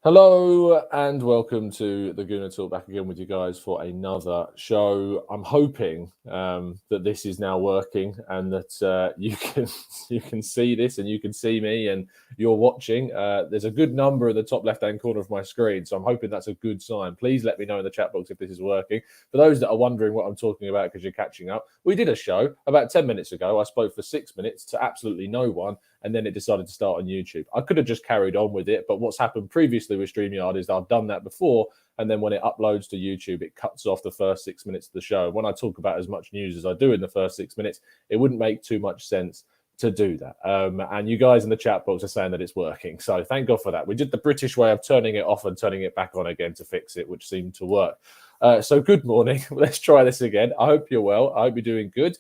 Hello and welcome to the Gooner Talk, back again with you guys for another show. I'm hoping that this is now working and that you can see this and you can see me and you're watching. There's a good number in the top left-hand corner of my screen, so I'm hoping that's a good sign. Please let me know in the chat box if this is working. For those that are wondering what I'm talking about because you're catching up, we did a show about 10 minutes ago. I spoke for 6 minutes to absolutely no one, and then it decided to start on YouTube. I could have just carried on with it, but what's happened previously with StreamYard is I've done that before, and then when it uploads to YouTube, it cuts off the first 6 minutes of the show. When I talk about as much news as I do in the first 6 minutes, it wouldn't make too much sense to do that. And you guys in the chat box are saying that it's working, so thank God for that. We did the British way of turning it off and turning it back on again to fix it, which seemed to work. So good morning. Let's try this again. I hope you're well. I hope you're doing good.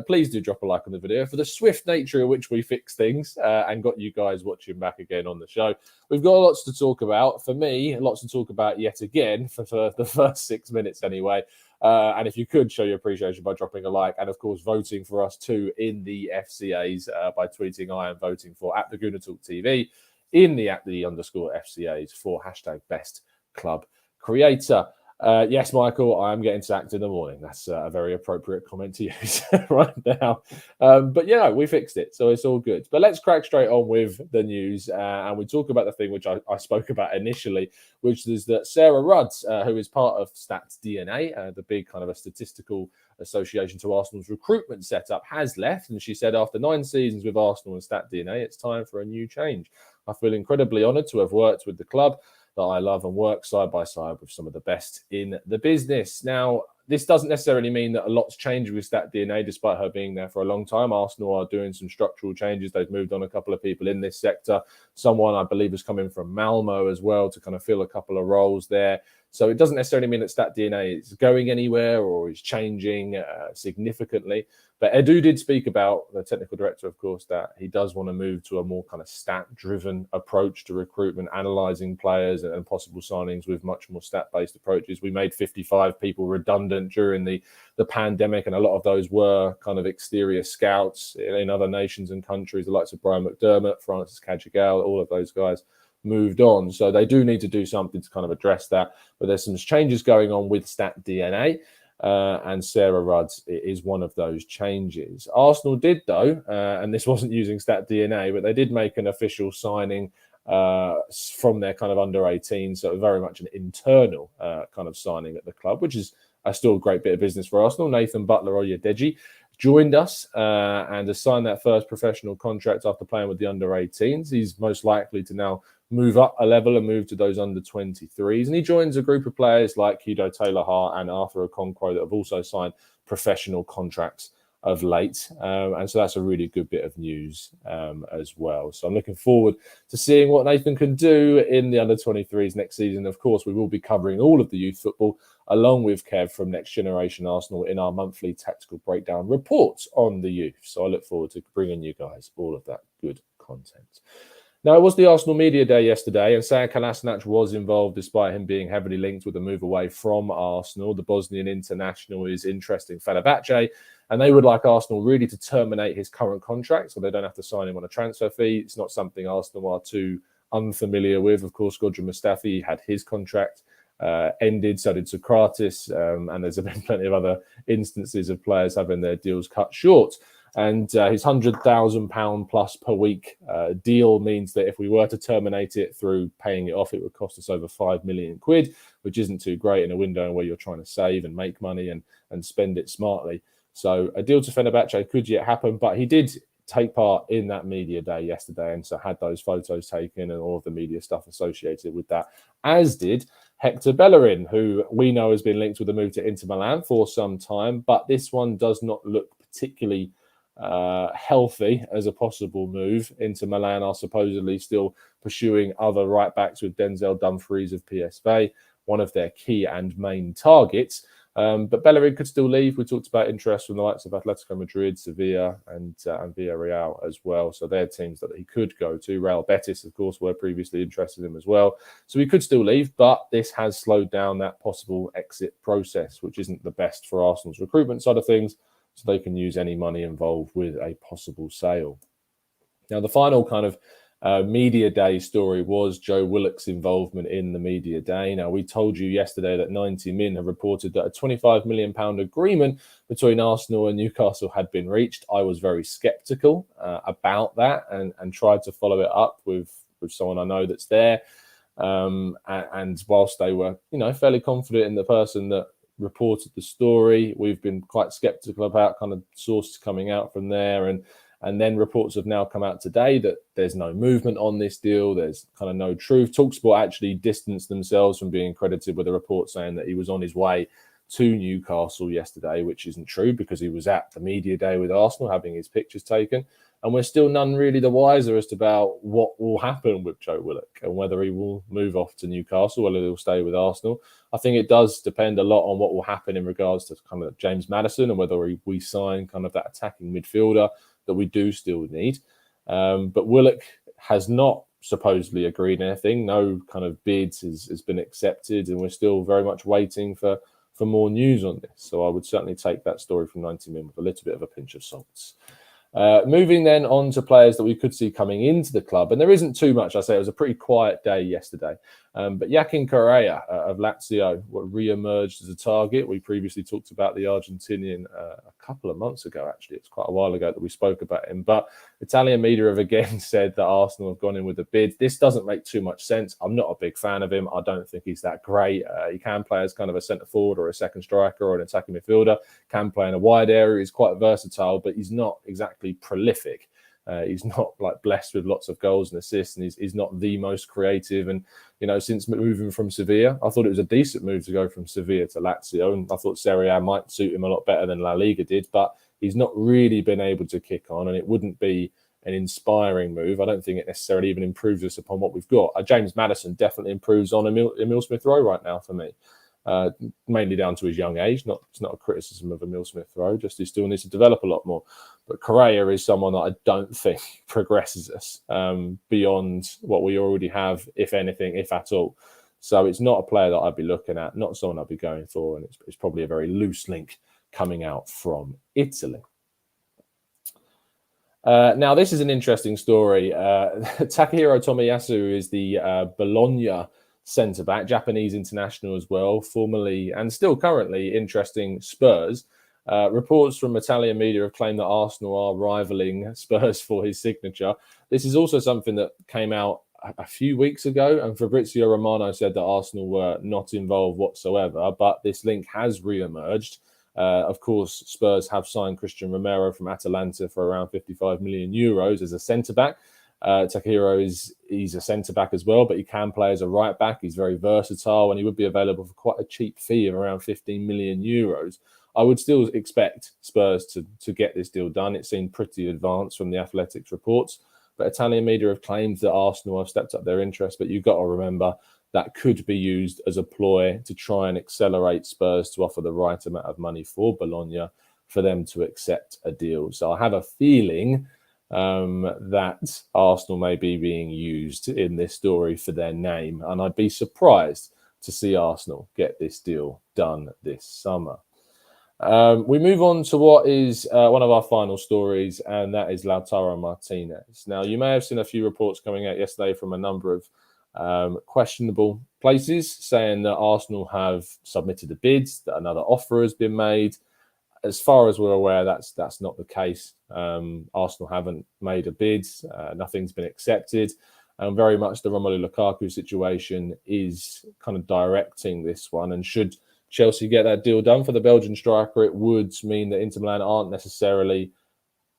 Please do drop a like on the video for the swift nature in which we fix things and got you guys watching back again on the show. We've got lots to talk about. For me, lots to talk about yet again for the first 6 minutes anyway. And if you could show your appreciation by dropping a like and, of course, voting for us too in the FCAs by tweeting I am voting for at the Gooner Talk TV in the at the _FCAs for hashtag best club creator. Yes, Michael, I am getting sacked in the morning. That's a very appropriate comment to use right now. But yeah, we fixed it, so it's all good. But let's crack straight on with the news, and we talk about the thing which I spoke about initially, which is that Sarah Rudd, who is part of StatDNA, the big kind of a statistical association to Arsenal's recruitment setup, has left. And she said, after 9 seasons with Arsenal and StatDNA, it's time for a new change. I feel incredibly honoured to have worked with the club that I love and work side by side with some of the best in the business. Now, this doesn't necessarily mean that a lot's changed with StatDNA, despite her being there for a long time. Arsenal are doing some structural changes. They've moved on a couple of people in this sector. Someone, I believe, has come in from Malmo as well to kind of fill a couple of roles there. So it doesn't necessarily mean that StatDNA is going anywhere or is changing significantly. But Edu did speak about, the technical director, of course, that he does want to move to a more kind of stat-driven approach to recruitment, analysing players and possible signings with much more stat-based approaches. We made 55 people redundant during the pandemic, and a lot of those were kind of exterior scouts in other nations and countries, the likes of Brian McDermott, Francis Cajagale, all of those guys moved on. So they do need to do something to kind of address that. But there's some changes going on with StatDNA. And Sarah Rudd is one of those changes. Arsenal did, though, and this wasn't using StatDNA, but they did make an official signing from their kind of under 18, so very much an internal kind of signing at the club, which is still a great bit of business for Arsenal. Nathan Butlet-Oyedeji joined us and has signed that first professional contract after playing with the under 18s. He's most likely to now move up a level and move to those under 23s. And he joins a group of players like Hugo Taylor-Hart and Arthur Okonkwo that have also signed professional contracts of late. And so that's a really good bit of news as well. So I'm looking forward to seeing what Nathan can do in the under 23s next season. Of course, we will be covering all of the youth football along with Kev from Next Generation Arsenal in our monthly tactical breakdown reports on the youth. So I look forward to bringing you guys all of that good content. Now, it was the Arsenal Media Day yesterday, and Sead Kolasinac was involved despite him being heavily linked with a move away from Arsenal. The Bosnian international is interested in Fenerbahce, and they would like Arsenal really to terminate his current contract so they don't have to sign him on a transfer fee. It's not something Arsenal are too unfamiliar with. Of course, Godra Mustafi had his contract ended, so did Socrates, and there's been plenty of other instances of players having their deals cut short. And his £100,000 plus per week deal means that if we were to terminate it through paying it off, it would cost us over £5 million, which isn't too great in a window where you're trying to save and make money and spend it smartly. So a deal to Fenerbahce could yet happen, but he did take part in that media day yesterday and so had those photos taken and all of the media stuff associated with that, as did Hector Bellerin, who we know has been linked with a move to Inter Milan for some time, but this one does not look particularly healthy as a possible move. Inter Milan are supposedly still pursuing other right backs, with Denzel Dumfries of PSV, one of their key and main targets. But Bellerin could still leave. We talked about interest from the likes of Atletico Madrid, Sevilla, and Villarreal as well. So they're teams that he could go to. Real Betis, of course, were previously interested in him as well. So he could still leave, but this has slowed down that possible exit process, which isn't the best for Arsenal's recruitment side of things, so they can use any money involved with a possible sale. Now, the final kind of Media day story was Joe Willock's involvement in the media day. Now, we told you yesterday that 90 Min have reported that a £25 million agreement between Arsenal and Newcastle had been reached. I was very sceptical about that and tried to follow it up with someone I know that's there. And whilst they were, fairly confident in the person that reported the story, we've been quite sceptical about kind of sources coming out from there. And then reports have now come out today that there's no movement on this deal. There's kind of no truth. TalkSport actually distanced themselves from being credited with a report saying that he was on his way to Newcastle yesterday, which isn't true because he was at the media day with Arsenal having his pictures taken. And we're still none really the wiser as to about what will happen with Joe Willock and whether he will move off to Newcastle, whether he'll stay with Arsenal. I think it does depend a lot on what will happen in regards to kind of James Maddison and whether we sign kind of that attacking midfielder that we do still need. But Willock has not supposedly agreed anything. No kind of bids has been accepted, and we're still very much waiting for more news on this. So I would certainly take that story from 90 Min with a little bit of a pinch of salt. Moving then on to players that we could see coming into the club. And there isn't too much. I say it was a pretty quiet day yesterday. But Joaquin Correa of Lazio re-emerged as a target. We previously talked about the Argentinian a couple of months ago, actually. It's quite a while ago that we spoke about him. But Italian media have again said that Arsenal have gone in with a bid. This doesn't make too much sense. I'm not a big fan of him. I don't think he's that great. He can play as kind of a centre forward or a second striker or an attacking midfielder. Can play in a wide area. He's quite versatile, but he's not exactly prolific. He's not like blessed with lots of goals and assists, and he's not the most creative. And since moving from Sevilla, I thought it was a decent move to go from Sevilla to Lazio, and I thought Serie A might suit him a lot better than La Liga did. But he's not really been able to kick on, and it wouldn't be an inspiring move. I don't think it necessarily even improves us upon what we've got. James Maddison definitely improves on Emile Smith-Rowe right now for me. Mainly down to his young age. It's not a criticism of Emile Smith-Rowe, just he still needs to develop a lot more. But Correa is someone that I don't think progresses us beyond what we already have, if anything, if at all. So it's not a player that I'd be looking at, not someone I'd be going for, and it's probably a very loose link coming out from Italy. Now, this is an interesting story. Takahiro Tomiyasu is the Bologna centre-back, Japanese international as well, formerly and still currently interesting Spurs. Reports from Italian media have claimed that Arsenal are rivaling Spurs for his signature. This is also something that came out a few weeks ago, and Fabrizio Romano said that Arsenal were not involved whatsoever, but this link has re-emerged. Of course, Spurs have signed Christian Romero from Atalanta for around 55 million euros as a centre-back. Takahiro he's a centre-back as well, but he can play as a right-back. He's very versatile, and he would be available for quite a cheap fee of around 15 million euros. I would still expect Spurs to get this deal done. It seemed pretty advanced from the Athletics reports, but Italian media have claimed that Arsenal have stepped up their interest, but you've got to remember that could be used as a ploy to try and accelerate Spurs to offer the right amount of money for Bologna for them to accept a deal. So I have a feeling that Arsenal may be being used in this story for their name, and I'd be surprised to see Arsenal get this deal done this summer. We move on to what is one of our final stories, and that is Lautaro Martinez. Now, you may have seen a few reports coming out yesterday from a number of questionable places saying that Arsenal have submitted a bid, that another offer has been made. As far as we're aware, that's not the case. Arsenal haven't made a bid. Nothing's been accepted. And very much the Romelu Lukaku situation is kind of directing this one. And should Chelsea get that deal done for the Belgian striker, it would mean that Inter Milan aren't necessarily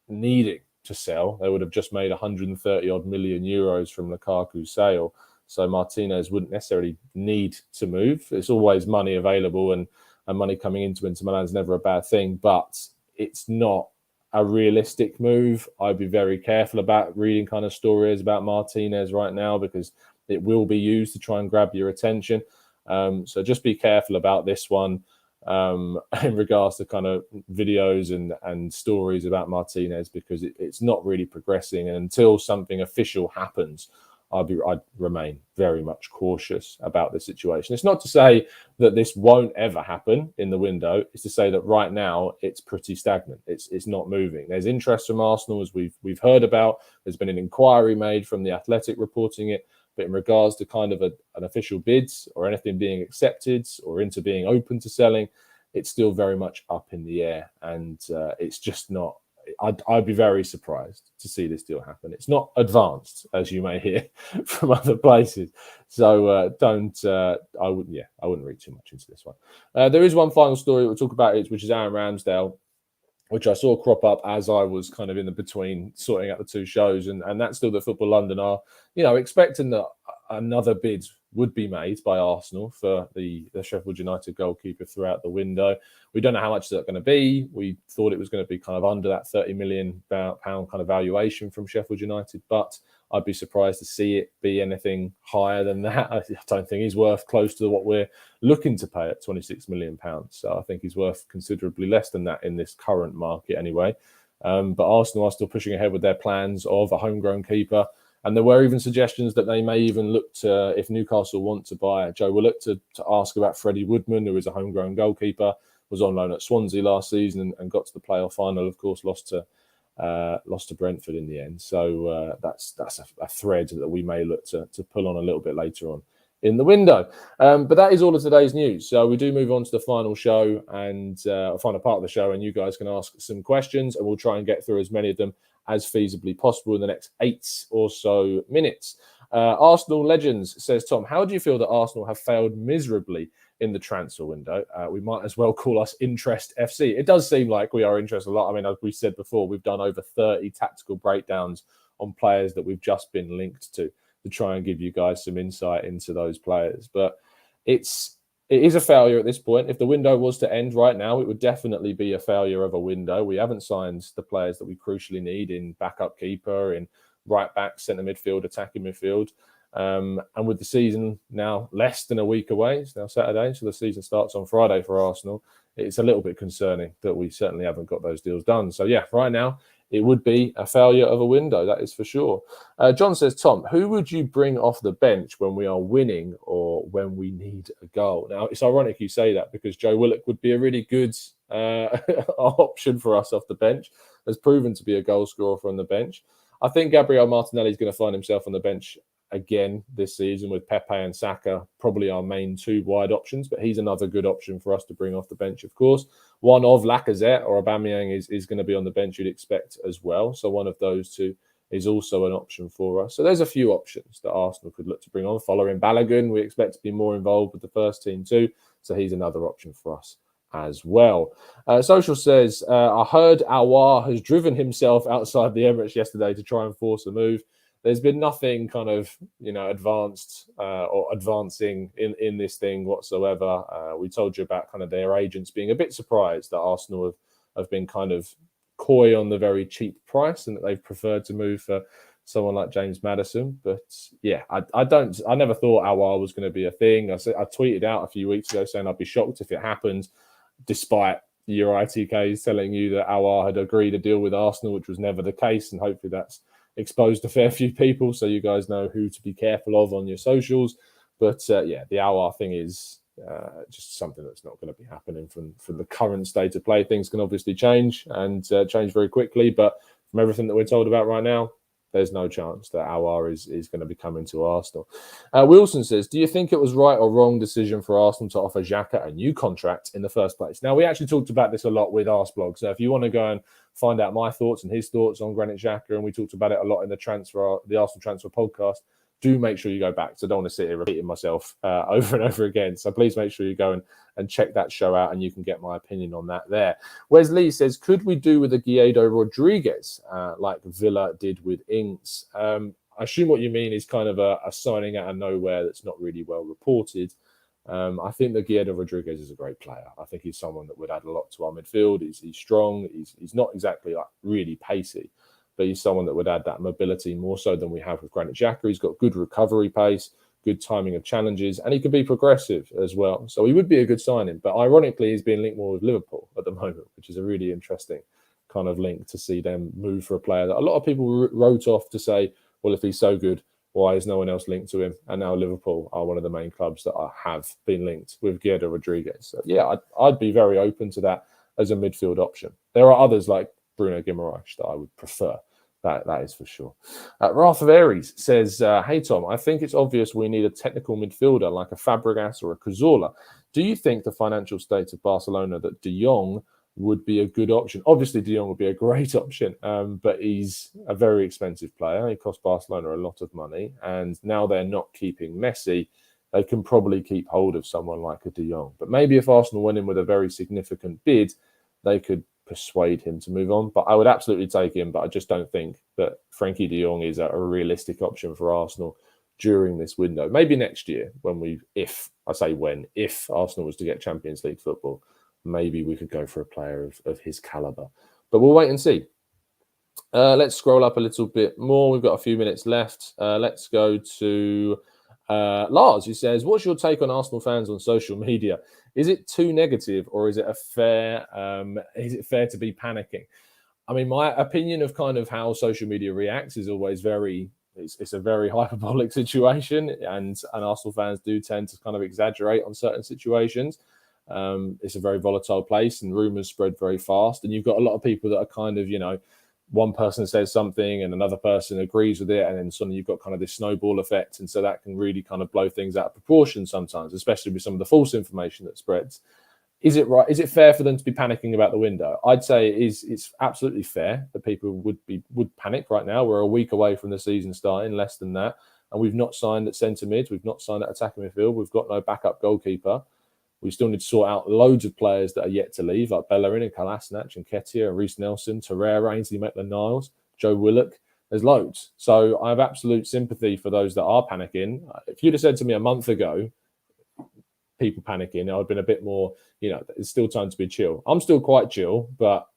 needing to sell. They would have just made 130 odd million euros from Lukaku's sale. So Martinez wouldn't necessarily need to move. There's always money available, and money coming into Inter Milan is never a bad thing, but it's not a realistic move. I'd be very careful about reading kind of stories about Martinez right now because it will be used to try and grab your attention. So just be careful about this one in regards to kind of videos and stories about Martinez because it's not really progressing. And until something official happens I'd remain very much cautious about the situation. It's not to say that this won't ever happen in the window. It's to say that right now it's pretty stagnant. It's not moving. There's interest from Arsenal, as we've heard about. There's been an inquiry made from The Athletic reporting it. But in regards to kind of an official bids or anything being accepted or into being open to selling, it's still very much up in the air. And it's just not. I'd be very surprised to see this deal happen. It's not advanced, as you may hear from other places. So I wouldn't read too much into this one. There is one final story we'll talk about, which is Aaron Ramsdale, which I saw crop up as I was kind of in the between sorting out the two shows. And that's still that Football London are, expecting that another bid would be made by Arsenal for the Sheffield United goalkeeper throughout the window. We don't know how much that's going to be. We thought it was going to be kind of under that £30 million kind of valuation from Sheffield United, but I'd be surprised to see it be anything higher than that. I don't think he's worth close to what we're looking to pay at £26 million. So I think he's worth considerably less than that in this current market anyway. But Arsenal are still pushing ahead with their plans of a homegrown keeper. And there were even suggestions that they may even look to, if Newcastle want to buy Joe Willock, to ask about Freddie Woodman, who is a homegrown goalkeeper, was on loan at Swansea last season and got to the playoff final. Of course, lost to Brentford in the end. So that's a thread that we may look to pull on a little bit later on in the window. But that is all of today's news. So we do move on to the final show and final part of the show, and you guys can ask some questions, and we'll try and get through as many of them as feasibly possible in the next 8 or so minutes. Arsenal Legends says, Tom, how do you feel that Arsenal have failed miserably in the transfer window? We might as well call us Interest FC. It does seem like we are interested a lot. I mean, as we said before, we've done over 30 tactical breakdowns on players that we've just been linked to try and give you guys some insight into those players. But it is a failure at this point. If the window was to end right now, it would definitely be a failure of a window. We haven't signed the players that we crucially need in backup keeper, in right back, centre midfield, attacking midfield. And with the season now less than a week away, it's now Saturday, so the season starts on Friday for Arsenal. It's a little bit concerning that we certainly haven't got those deals done. So yeah, right now, it would be a failure of a window, that is for sure. John says, Tom, who would you bring off the bench when we are winning or when we need a goal? Now, it's ironic you say that because Joe Willock would be a really good option for us off the bench. Has proven to be a goal scorer from the bench. I think Gabriel Martinelli is going to find himself on the bench again this season with Pepe and Saka, probably our main two wide options, but he's another good option for us to bring off the bench, of course. One of Lacazette or Aubameyang is going to be on the bench, you'd expect as well. So one of those two is also an option for us. So there's a few options that Arsenal could look to bring on. Following Bellerin, we expect to be more involved with the first team too. So he's another option for us as well. Social says, I heard Aouar has driven himself outside the Emirates yesterday to try and force a move. There's been nothing kind of, advanced or advancing in this thing whatsoever. We told you about kind of their agents being a bit surprised that Arsenal have been kind of coy on the very cheap price and that they've preferred to move for someone like James Maddison. But yeah, I never thought Aouar was going to be a thing. I tweeted out a few weeks ago saying I'd be shocked if it happened, despite your ITKs telling you that Aouar had agreed a deal with Arsenal, which was never the case. And hopefully that's exposed a fair few people so you guys know who to be careful of on your socials. But the Aouar thing is just something that's not going to be happening from the current state of play. Things can obviously change and change very quickly, but from everything that we're told about right now, there's no chance that Aouar is going to be coming to Arsenal. Wilson says, do you think it was right or wrong decision for Arsenal to offer Xhaka a new contract in the first place? Now, we actually talked about this a lot with Arsblog. So if you want to go and find out my thoughts and his thoughts on Granit Xhaka, and we talked about it a lot in the Arsenal Transfer podcast, do make sure you go back. So I don't want to sit here repeating myself over and over again. So please make sure you go and check that show out and you can get my opinion on that there. Wesley says, could we do with a Guido Rodriguez like Villa did with Ings? I assume what you mean is kind of a signing out of nowhere that's not really well reported. I think that Guido Rodriguez is a great player. I think he's someone that would add a lot to our midfield. He's strong. He's not exactly like really pacey, but he's someone that would add that mobility more so than we have with Granit Xhaka. He's got good recovery pace, good timing of challenges, and he can be progressive as well. So he would be a good signing. But ironically, he's being linked more with Liverpool at the moment, which is a really interesting kind of link to see them move for a player that a lot of people wrote off to say, well, if he's so good, Why is no one else linked to him? And now Liverpool are one of the main clubs that have been linked with Guedes Rodriguez. So yeah, I'd be very open to that as a midfield option. There are others like Bruno Guimaraes that I would prefer. That is for sure. Wrath of Aries says, hey, Tom, I think it's obvious we need a technical midfielder like a Fabregas or a Cazorla. Do you think the financial state of Barcelona that De Jong would be a good option? Obviously, De Jong would be a great option, but he's a very expensive player. He cost Barcelona a lot of money, and now they're not keeping Messi. They can probably keep hold of someone like a De Jong. But maybe if Arsenal went in with a very significant bid, they could persuade him to move on. But I would absolutely take him, but I just don't think that Frankie de Jong is a realistic option for Arsenal during this window. Maybe next year if Arsenal was to get Champions League football, maybe we could go for a player of his caliber. But we'll wait and see. Let's scroll up a little bit more. We've got a few minutes left. Let's go to Lars, who says, what's your take on Arsenal fans on social media? Is it too negative, or is it fair to be panicking? I mean, my opinion of kind of how social media reacts is always it's a very hyperbolic situation, and Arsenal fans do tend to kind of exaggerate on certain situations. It's a very volatile place, and rumours spread very fast, and you've got a lot of people that are kind of, one person says something and another person agrees with it, and then suddenly you've got kind of this snowball effect, and so that can really kind of blow things out of proportion sometimes, especially with some of the false information that spreads. Is it right? Is it fair for them to be panicking about the window? I'd say it's absolutely fair that people would panic right now. We're a week away from the season starting, less than that, and we've not signed at centre mid, we've not signed at attacking midfield, we've got no backup goalkeeper. We still need to sort out loads of players that are yet to leave, like Bellerin and Kolasinac and Nketiah and Reece Nelson, Correa, Ainsley Maitland-Niles, Joe Willock. There's loads. So I have absolute sympathy for those that are panicking. If you'd have said to me a month ago, people panicking, I'd been a bit more, it's still time to be chill. I'm still quite chill, but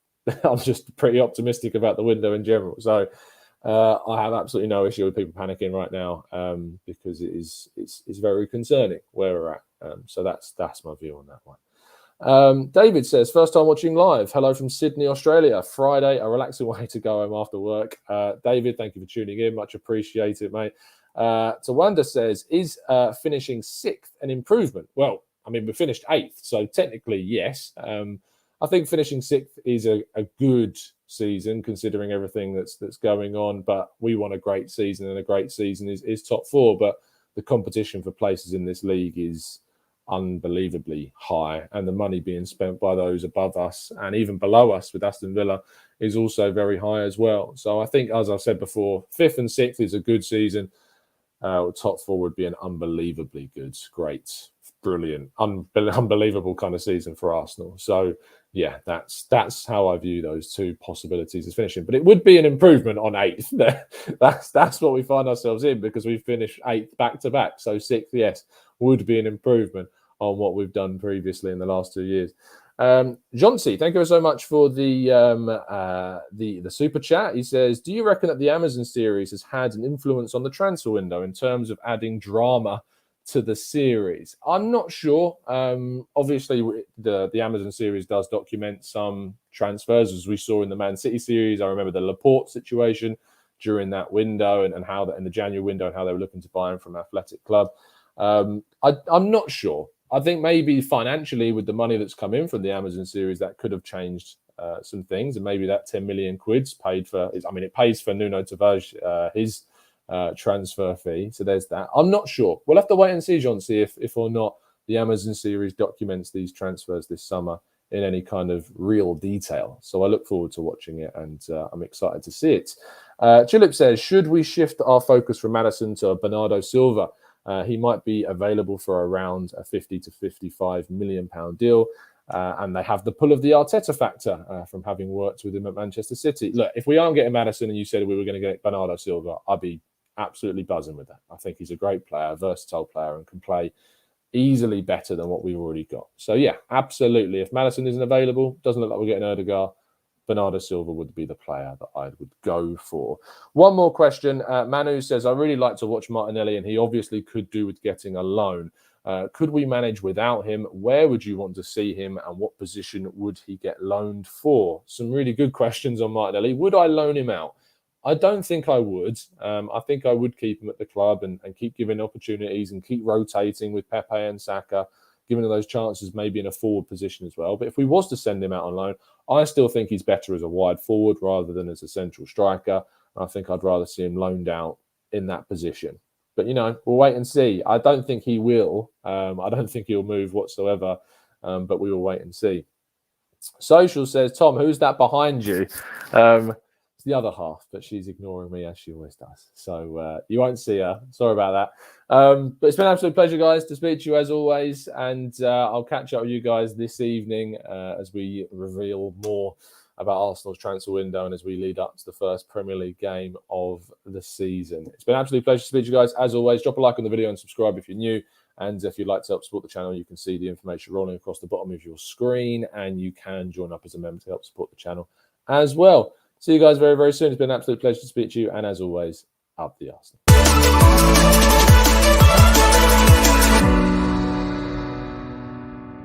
I'm just pretty optimistic about the window in general. So I have absolutely no issue with people panicking right now, because it's very concerning where we're at. So that's my view on that one. David says, first time watching live. Hello from Sydney, Australia. Friday, a relaxing way to go home after work. David, thank you for tuning in. Much appreciated, mate. Tawanda says, is finishing 6th an improvement? Well, I mean, we finished 8th, so technically, yes. I think finishing 6th is a good season, considering everything that's going on. But we want a great season, and a great season is top 4. But the competition for places in this league is unbelievably high, and the money being spent by those above us and even below us with Aston Villa is also very high as well. So I think, as I said before, 5th and 6th is a good season. Top 4 would be an unbelievably good, great, brilliant, unbelievable kind of season for Arsenal. So yeah, that's how I view those two possibilities as finishing. But it would be an improvement on 8th. That's what we find ourselves in, because we've finished 8th back to back. So 6th, yes, would be an improvement on what we've done previously in the last 2 years. Johnsy, thank you so much for the super chat. He says, do you reckon that the Amazon series has had an influence on the transfer window in terms of adding drama to the series? I'm not sure. Obviously, the Amazon series does document some transfers, as we saw in the Man City series. I remember the Laporte situation during that window, and how that in the January window, and how they were looking to buy him from Athletic Club. I'm not sure. I think maybe financially, with the money that's come in from the Amazon series, that could have changed some things, and maybe that 10 million quid's paid for. I mean, it pays for Nuno Tavares his transfer fee. So there's that. I'm not sure. We'll have to wait and see, John, see if or not the Amazon series documents these transfers this summer in any kind of real detail. So I look forward to watching it, and I'm excited to see it. Chilip says, should we shift our focus from Maddison to Bernardo Silva? He might be available for around a 50 to 55 million pound deal. And they have the pull of the Arteta factor from having worked with him at Manchester City. Look, if we aren't getting Maddison and you said we were going to get Bernardo Silva, I'd be absolutely buzzing with that. I think he's a great player, versatile player, and can play easily better than what we've already got. So yeah, absolutely. If Maddison isn't available, doesn't look like we're getting Odegaard, Bernardo Silva would be the player that I would go for. One more question. Manu says, I really like to watch Martinelli, and he obviously could do with getting a loan. Could we manage without him? Where would you want to see him, and what position would he get loaned for? Some really good questions on Martinelli. Would I loan him out? I don't think I would. I think I would keep him at the club and keep giving opportunities and keep rotating with Pepe and Saka, giving those chances maybe in a forward position as well. But if we was to send him out on loan, I still think he's better as a wide forward rather than as a central striker. I think I'd rather see him loaned out in that position. But, we'll wait and see. I don't think he will. I don't think he'll move whatsoever, but we will wait and see. Social says, Tom, who's that behind you? It's the other half, but she's ignoring me as she always does. So you won't see her. Sorry about that. But it's been an absolute pleasure, guys, to speak to you as always. And I'll catch up with you guys this evening as we reveal more about Arsenal's transfer window and as we lead up to the first Premier League game of the season. It's been an absolute pleasure to speak to you guys. As always, drop a like on the video and subscribe if you're new. And if you'd like to help support the channel, you can see the information rolling across the bottom of your screen, and you can join up as a member to help support the channel as well. See you guys very, very soon. It's been an absolute pleasure to speak to you. And as always, up the Arsenal.